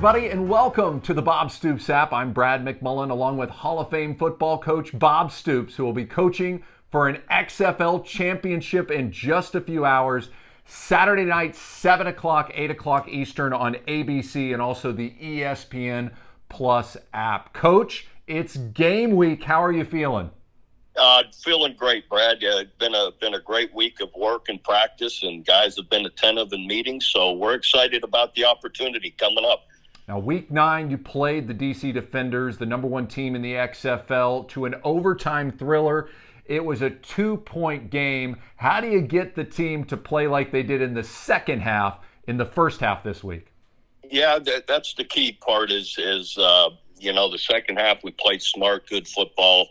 everybody, and welcome to the Bob Stoops app. I'm Brad McMullen, along with Hall of Fame football coach Bob Stoops, who will be coaching for an XFL Championship in just a few hours. Saturday night, 7 o'clock, 8 o'clock Eastern on ABC and also the ESPN Plus app. Coach, it's game week. How are you feeling? Feeling great, Brad. It's been a great week of work and practice, and guys have been attentive in meetings, so we're excited about the opportunity coming up. Now, week 9, you played the DC Defenders, the #1 team in the XFL, to an overtime thriller. It was a 2-point game. How do you get the team to play like they did in the second half in the first half this week? Yeah, that's the key part is the second half we played smart, good football.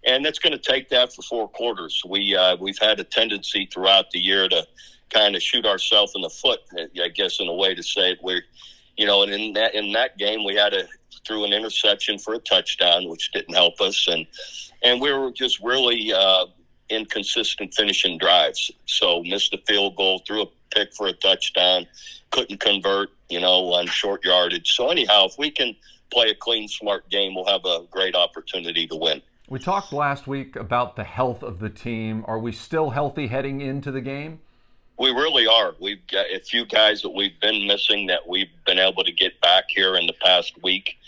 And it's going to take that for 4 quarters. We've had a tendency throughout the year to kind of shoot ourselves in the foot, I guess, in a way to say it. And in that game, we threw an interception for a touchdown, which didn't help us, and we were just really inconsistent finishing drives. So missed a field goal, threw a pick for a touchdown, couldn't convert, on short yardage. So anyhow, if we can play a clean, smart game, we'll have a great opportunity to win. We talked last week about the health of the team. Are we still healthy heading into the game? We really are. We've got a few guys that we've been missing that we've been able to get back here in the past week.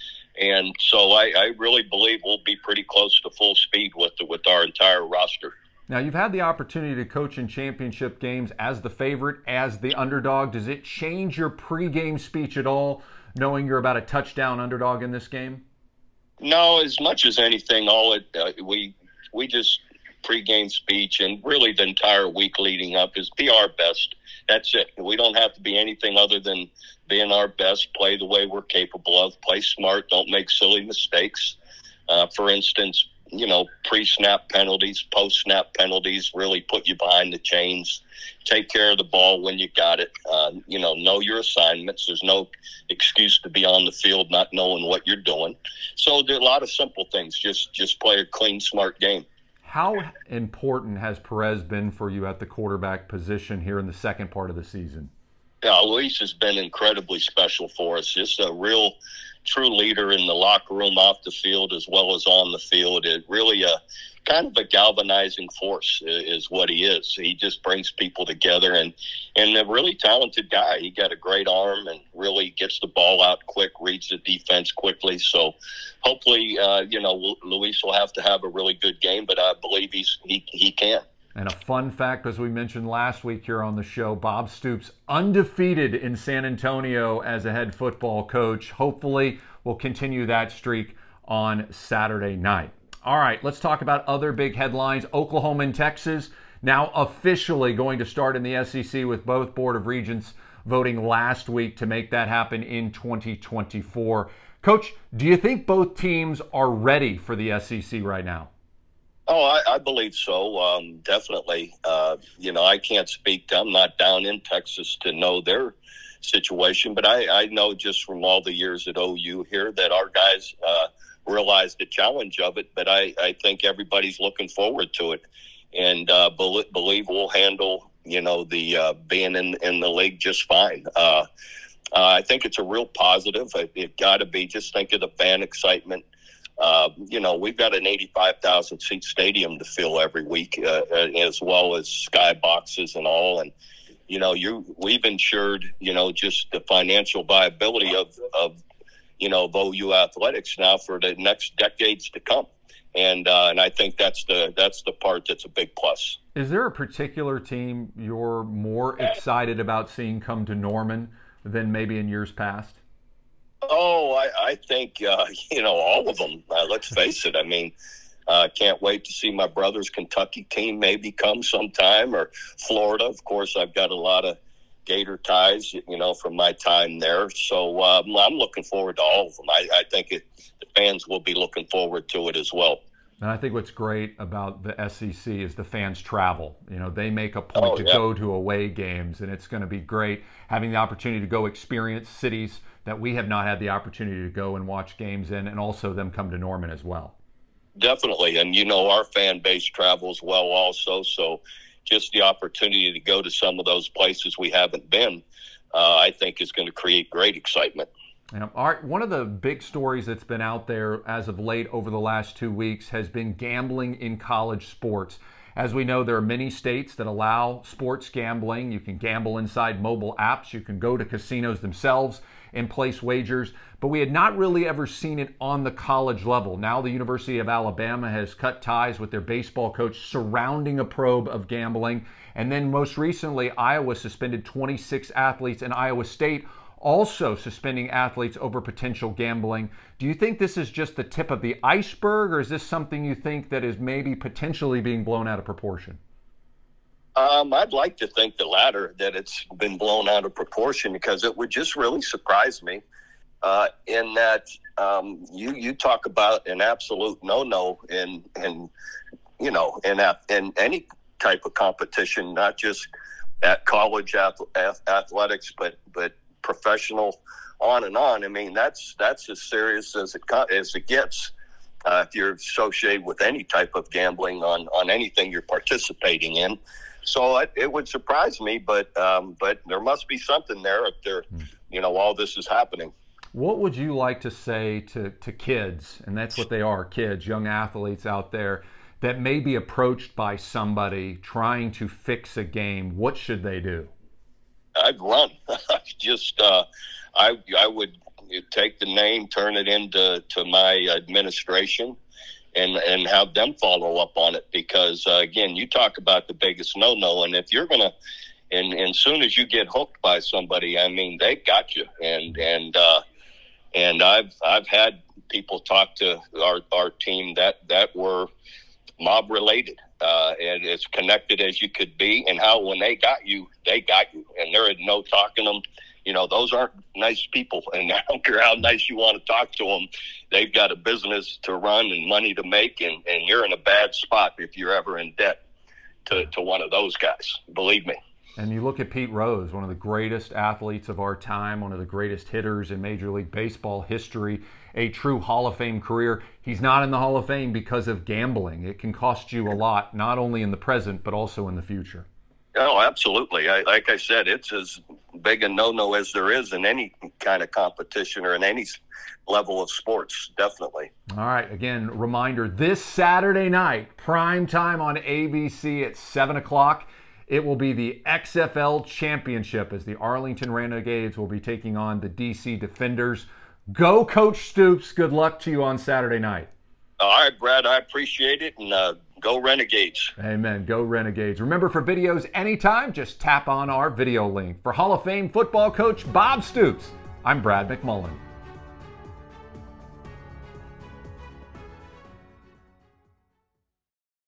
And so I really believe we'll be pretty close to full speed with our entire roster. Now, you've had the opportunity to coach in championship games as the favorite, as the underdog. Does it change your pregame speech at all, knowing you're about a touchdown underdog in this game? No, as much as anything, we just pregame speech and really the entire week leading up is be our best. That's it. We don't have to be anything other than being our best, play the way we're capable of, play smart, don't make silly mistakes. For instance, pre-snap penalties, post-snap penalties, really put you behind the chains. Take care of the ball when you got it. Know your assignments. There's no excuse to be on the field not knowing what you're doing. So there are a lot of simple things. Just play a clean, smart game. How important has Perez been for you at the quarterback position here in the second part of the season? Yeah, Luis has been incredibly special for us. Just a real true leader in the locker room, off the field, as well as on the field. It really kind of a galvanizing force is what he is. He just brings people together and a really talented guy. He got a great arm and really gets the ball out quick, reads the defense quickly. So hopefully, Luis will have to have a really good game, but I believe he can. And a fun fact, as we mentioned last week here on the show, Bob Stoops undefeated in San Antonio as a head football coach. Hopefully, we'll continue that streak on Saturday night. All right, let's talk about other big headlines. Oklahoma and Texas now officially going to start in the SEC with both Board of Regents voting last week to make that happen in 2024. Coach, do you think both teams are ready for the SEC right now? Oh, I believe so. Definitely. I can't speak. I'm not down in Texas to know their situation, but I know just from all the years at OU here that our guys realize the challenge of it. But I think everybody's looking forward to it, and believe we'll handle the being in the league just fine. I think it's a real positive. It got to be. Just think of the fan excitement. We've got an 85,000 seat stadium to fill every week, as well as sky boxes and all. And, we've ensured, just the financial viability of OU athletics now for the next decades to come. And I think that's the part that's a big plus. Is there a particular team you're more excited about seeing come to Norman than maybe in years past? Oh, I think, all of them. Let's face it. I mean, can't wait to see my brother's Kentucky team maybe come sometime, or Florida. Of course, I've got a lot of Gator ties, from my time there. So I'm looking forward to all of them. I think the fans will be looking forward to it as well. And I think what's great about the SEC is the fans travel. They make a point to go to away games, and it's going to be great having the opportunity to go experience cities that we have not had the opportunity to go and watch games in, and also them come to Norman as well. Definitely. And, our fan base travels well also. So just the opportunity to go to some of those places we haven't been, I think is going to create great excitement. Yeah. All right. One of the big stories that's been out there as of late over the last 2 weeks has been gambling in college sports. As we know, there are many states that allow sports gambling. You can gamble inside mobile apps. You can go to casinos themselves and place wagers. But we had not really ever seen it on the college level. Now the University of Alabama has cut ties with their baseball coach surrounding a probe of gambling. And then most recently, Iowa suspended 26 athletes, and Iowa State also suspending athletes over potential gambling. Do you think this is just the tip of the iceberg, or is this something you think that is maybe potentially being blown out of proportion? I'd like to think the latter, that it's been blown out of proportion, because it would just really surprise me in that you talk about an absolute no-no in any type of competition, not just at college athletics, but professional, on and on. I mean, that's as serious as it gets if you're associated with any type of gambling on anything you're participating in. So it would surprise me, but there must be something there if all this is happening. What would you like to say to kids, and that's what they are, kids, young athletes out there that may be approached by somebody trying to fix a game? What should they do? I'd run. I would take the name, turn it into my administration, and have them follow up on it. Because again, you talk about the biggest no-no, and if you're gonna, and soon as you get hooked by somebody, I mean, they got you. And I've had people talk to our team that were mob related. And as connected as you could be, and how when they got you, and there is no talking them. Those aren't nice people, and I don't care how nice you want to talk to them. They've got a business to run and money to make, and you're in a bad spot if you're ever in debt to one of those guys. Believe me. And you look at Pete Rose, one of the greatest athletes of our time, one of the greatest hitters in Major League Baseball history, a true Hall of Fame career. He's not in the Hall of Fame because of gambling. It can cost you a lot, not only in the present, but also in the future. Oh, absolutely. Like I said, it's as big a no-no as there is in any kind of competition or in any level of sports, definitely. All right. Again, reminder, this Saturday night, prime time on ABC at 7 o'clock. It will be the XFL Championship as the Arlington Renegades will be taking on the DC Defenders. Go, Coach Stoops. Good luck to you on Saturday night. All right, Brad, I appreciate it, and go Renegades. Amen. Go Renegades. Remember, for videos anytime, just tap on our video link. For Hall of Fame football coach Bob Stoops, I'm Brad McMullen.